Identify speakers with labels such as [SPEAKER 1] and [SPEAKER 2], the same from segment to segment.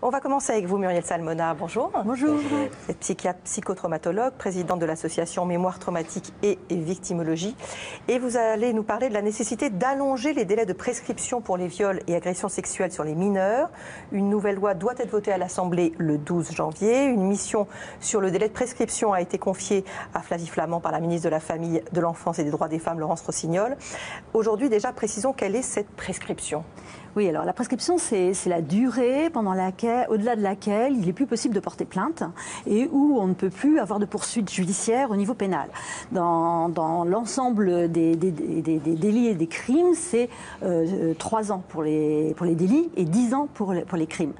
[SPEAKER 1] On va commencer avec vous, Muriel Salmona. Bonjour.
[SPEAKER 2] Bonjour.
[SPEAKER 1] Vous êtes psychiatre, psychotraumatologue, présidente de l'association Mémoire traumatique et victimologie. Et vous allez nous parler de la nécessité d'allonger les délais de prescription pour les viols et agressions sexuelles sur les mineurs. Une nouvelle loi doit être votée à l'Assemblée le 12 janvier. Une mission sur le délai de prescription a été confiée à Flavie Flament par la ministre de la Famille, de l'Enfance et des Droits des Femmes, Laurence Rossignol. Aujourd'hui, déjà, précisons quelle est cette prescription.
[SPEAKER 2] Oui, alors la prescription, c'est la durée pendant laquelle, au-delà de laquelle il n'est plus possible de porter plainte et où on ne peut plus avoir de poursuites judiciaires au niveau pénal. Dans l'ensemble des délits et des crimes, c'est 3 ans pour les délits et 10 ans pour les crimes.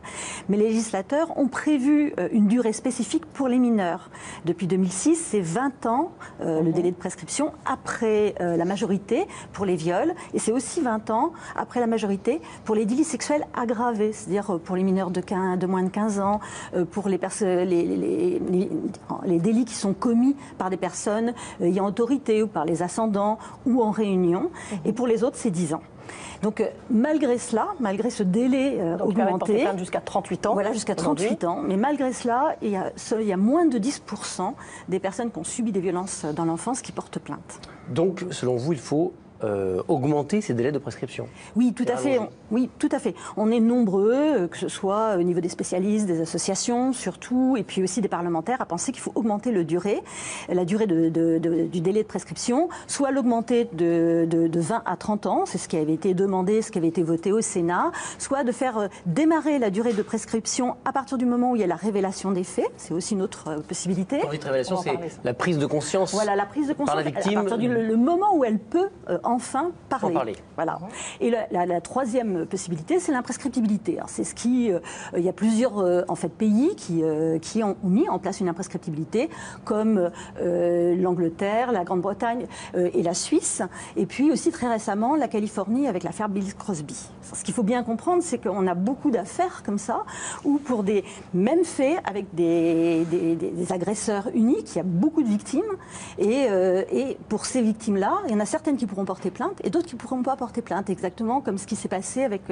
[SPEAKER 2] Mais les législateurs ont prévu une durée spécifique pour les mineurs. Depuis 2006, c'est 20 ans le délai de prescription après la majorité pour les viols et c'est aussi 20 ans après la majorité pour les délits sexuels aggravés, c'est-à-dire pour les mineurs de moins de 15 ans, pour les délits qui sont commis par des personnes ayant autorité ou par les ascendants ou en réunion. Et pour les autres, c'est 10 ans. Donc malgré cela, malgré ce délai augmenté,
[SPEAKER 1] jusqu'à 38 ans.
[SPEAKER 2] Voilà, jusqu'à 38 ans. Mais malgré cela, il y a moins de 10% des personnes qui ont subi des violences dans l'enfance qui portent plainte.
[SPEAKER 3] Donc, selon vous, il faut augmenter ces délais de prescription.
[SPEAKER 2] Oui, tout à fait. Oui, tout à fait. On est nombreux, que ce soit au niveau des spécialistes, des associations surtout, et puis aussi des parlementaires, à penser qu'il faut augmenter la durée du délai de prescription, soit l'augmenter de 20 à 30 ans, c'est ce qui avait été demandé, ce qui avait été voté au Sénat, soit de faire démarrer la durée de prescription à partir du moment où il y a la révélation des faits, c'est aussi une autre possibilité.
[SPEAKER 3] Quand vous dites révélation, c'est la prise de conscience.
[SPEAKER 2] Voilà, la prise de conscience
[SPEAKER 3] par la victime.
[SPEAKER 2] À partir le moment où elle peut enfin parler. Voilà. Et la troisième possibilité, c'est l'imprescriptibilité. C'est ce qui, il y a plusieurs pays qui ont mis en place une imprescriptibilité, comme l'Angleterre, la Grande-Bretagne et la Suisse, et puis aussi très récemment la Californie avec l'affaire Bill Crosby. Ce qu'il faut bien comprendre, c'est qu'on a beaucoup d'affaires comme ça, où pour des mêmes faits, avec des agresseurs uniques, il y a beaucoup de victimes, et pour ces victimes-là, il y en a certaines qui pourront porter plainte et d'autres qui ne pourront pas porter plainte, exactement comme ce qui s'est passé avec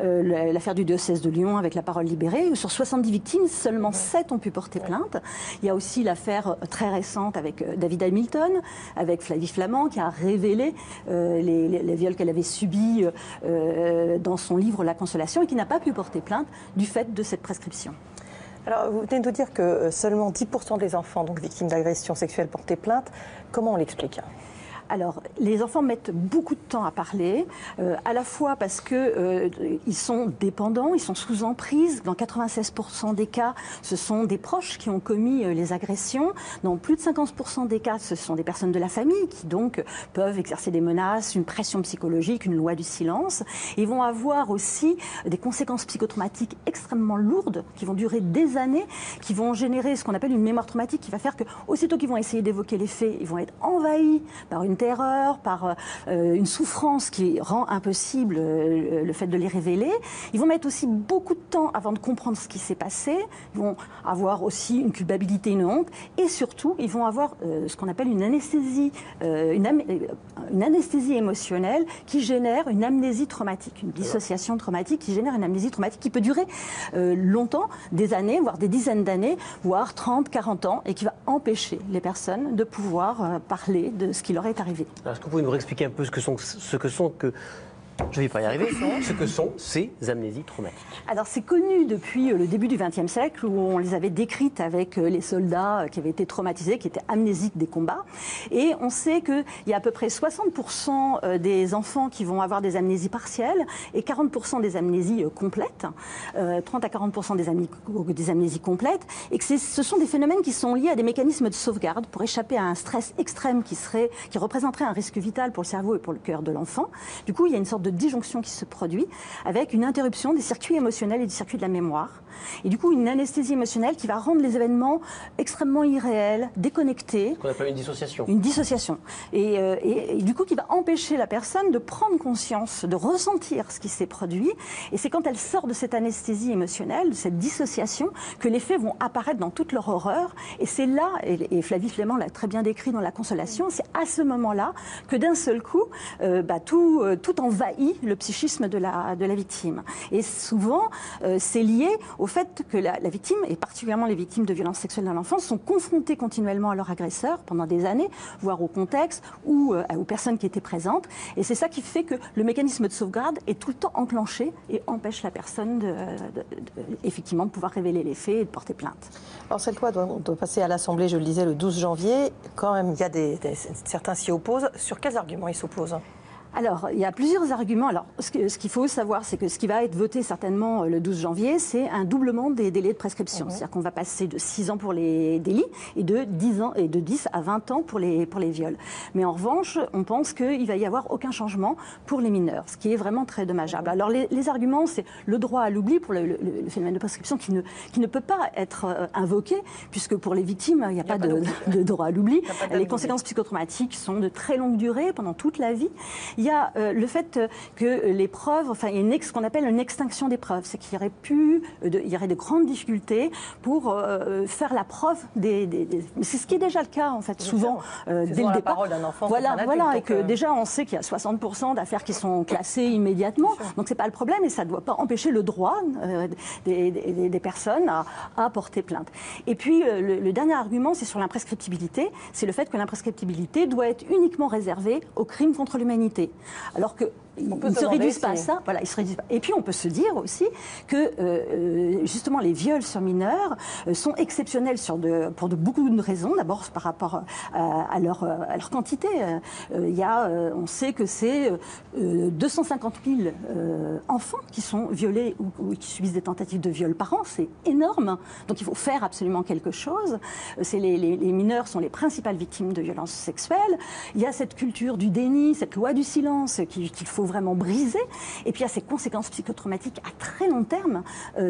[SPEAKER 2] l'affaire du diocèse de Lyon avec la parole libérée, où sur 70 victimes, seulement 7 ont pu porter plainte. Il y a aussi l'affaire très récente avec David Hamilton, avec Flavie Flament, qui a révélé les viols qu'elle avait subis dans son livre La Consolation et qui n'a pas pu porter plainte du fait de cette prescription.
[SPEAKER 1] Alors, vous venez de nous dire que seulement 10% des enfants donc victimes d'agressions sexuelles portaient plainte. Comment on l'explique ?
[SPEAKER 2] Alors, les enfants mettent beaucoup de temps à parler, à la fois parce qu'ils sont dépendants, ils sont sous emprise. Dans 96% des cas, ce sont des proches qui ont commis les agressions. Dans plus de 50% des cas, ce sont des personnes de la famille qui donc peuvent exercer des menaces, une pression psychologique, une loi du silence. Ils vont avoir aussi des conséquences psychotraumatiques extrêmement lourdes qui vont durer des années, qui vont générer ce qu'on appelle une mémoire traumatique qui va faire que, aussitôt qu'ils vont essayer d'évoquer les faits, ils vont être envahis par une terreur, par une souffrance qui rend impossible le fait de les révéler. Ils vont mettre aussi beaucoup de temps avant de comprendre ce qui s'est passé. Ils vont avoir aussi une culpabilité, une honte. Et surtout, ils vont avoir ce qu'on appelle une anesthésie émotionnelle qui génère une amnésie traumatique, une dissociation traumatique qui génère une amnésie traumatique qui peut durer longtemps, des années, voire des dizaines d'années, voire 30, 40 ans, et qui va empêcher les personnes de pouvoir parler de ce qui leur est arrivé.
[SPEAKER 3] Alors, est-ce que vous pouvez nous expliquer un peu ce que sont je ne vais pas y arriver. Ce que sont ces amnésies traumatiques.
[SPEAKER 2] Alors c'est connu depuis le début du XXe siècle où on les avait décrites avec les soldats qui avaient été traumatisés, qui étaient amnésiques des combats. Et on sait qu'il y a à peu près 60% des enfants qui vont avoir des amnésies partielles et 40% des amnésies complètes, 30 à 40% des amnésies complètes, et que ce sont des phénomènes qui sont liés à des mécanismes de sauvegarde pour échapper à un stress extrême qui représenterait un risque vital pour le cerveau et pour le cœur de l'enfant. Du coup, il y a une sorte de disjonction qui se produit avec une interruption des circuits émotionnels et du circuit de la mémoire. Et du coup, une anesthésie émotionnelle qui va rendre les événements extrêmement irréels, déconnectés.
[SPEAKER 3] Ce qu'on appelle une dissociation.
[SPEAKER 2] Une dissociation. Et du coup, qui va empêcher la personne de prendre conscience, de ressentir ce qui s'est produit. Et c'est quand elle sort de cette anesthésie émotionnelle, de cette dissociation, que les faits vont apparaître dans toute leur horreur. Et c'est là, et Flavie Flament l'a très bien décrit dans La Consolation, c'est à ce moment-là que d'un seul coup, tout envahit. trahit le psychisme de la victime. Et souvent, c'est lié au fait que la victime, et particulièrement les victimes de violences sexuelles dans l'enfance, sont confrontées continuellement à leur agresseur pendant des années, voire au contexte ou aux personnes qui étaient présentes. Et c'est ça qui fait que le mécanisme de sauvegarde est tout le temps enclenché et empêche la personne effectivement de pouvoir révéler les faits et de porter plainte.
[SPEAKER 1] Alors cette loi doit passer à l'Assemblée, je le disais, le 12 janvier. Quand même, il y a certains s'y opposent. Sur quels arguments ils s'opposent ?
[SPEAKER 2] Alors, il y a plusieurs arguments. Alors, ce qu'il faut savoir, c'est que ce qui va être voté certainement le 12 janvier, c'est un doublement des délais de prescription. C'est-à-dire qu'on va passer de 6 ans pour les délits et de 10 à 20 ans pour les viols. Mais en revanche, on pense qu'il va y avoir aucun changement pour les mineurs, ce qui est vraiment très dommageable. Alors, les arguments, c'est le droit à l'oubli pour le phénomène de prescription qui ne peut pas être invoqué, puisque pour les victimes, il n'y a pas de droit à l'oubli. Les conséquences psychotraumatiques sont de très longue durée, pendant toute la vie. Il y a le fait que les preuves, enfin, il y a ce qu'on appelle une extinction des preuves, c'est qu'il y aurait de grandes difficultés pour faire la preuve mais c'est ce qui est déjà le cas, en fait, souvent, dès le départ. La
[SPEAKER 1] parole d'un enfant,
[SPEAKER 2] voilà, et que déjà, on sait qu'il y a 60% d'affaires qui sont classées immédiatement, donc c'est pas le problème, et ça ne doit pas empêcher le droit des personnes à porter plainte. Et puis, le dernier argument, c'est sur l'imprescriptibilité, c'est le fait que l'imprescriptibilité doit être uniquement réservée aux crimes contre l'humanité. Alors que ils ne se réduisent pas à ça. Voilà, ils se réduisent pas. Et puis on peut se dire aussi que justement les viols sur mineurs sont exceptionnels pour de beaucoup de raisons. D'abord par rapport à leur quantité. On sait que c'est 250 000 enfants qui sont violés ou qui subissent des tentatives de viol par an. C'est énorme. Donc il faut faire absolument quelque chose. Les mineurs sont les principales victimes de violences sexuelles. Il y a cette culture du déni, cette loi du silence qu'il faut vraiment briser. Et puis il y a ces conséquences psychotraumatiques à très long terme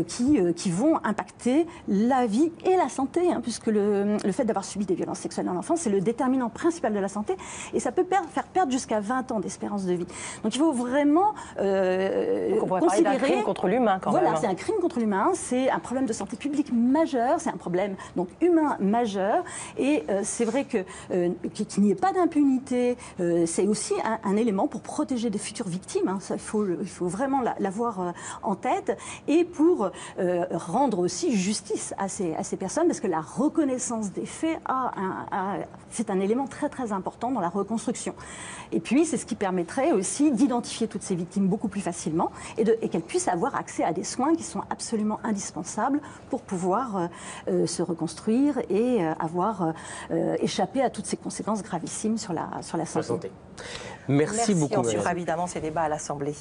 [SPEAKER 2] qui vont impacter la vie et la santé, hein, puisque le fait d'avoir subi des violences sexuelles dans l'enfance, c'est le déterminant principal de la santé, et ça peut faire perdre jusqu'à 20 ans d'espérance de vie. Donc il faut vraiment
[SPEAKER 1] donc on pourrait parler d'un crime contre l'humain quand même.
[SPEAKER 2] Voilà, c'est un crime contre l'humain, c'est un problème de santé publique majeur, c'est un problème donc humain majeur, et c'est vrai qu'il n'y ait pas d'impunité, c'est aussi un élément pour protéger des futures victimes, hein. Ça, il faut vraiment l'avoir en tête, et pour rendre aussi justice à ces personnes, parce que la reconnaissance des faits c'est un élément très très important dans la reconstruction. Et puis c'est ce qui permettrait aussi d'identifier toutes ces victimes beaucoup plus facilement et qu'elles puissent avoir accès à des soins qui sont absolument indispensables pour pouvoir se reconstruire et avoir échappé à toutes ces conséquences gravissimes sur la santé.
[SPEAKER 3] Merci beaucoup.
[SPEAKER 1] On suivra évidemment ces débats à l'Assemblée.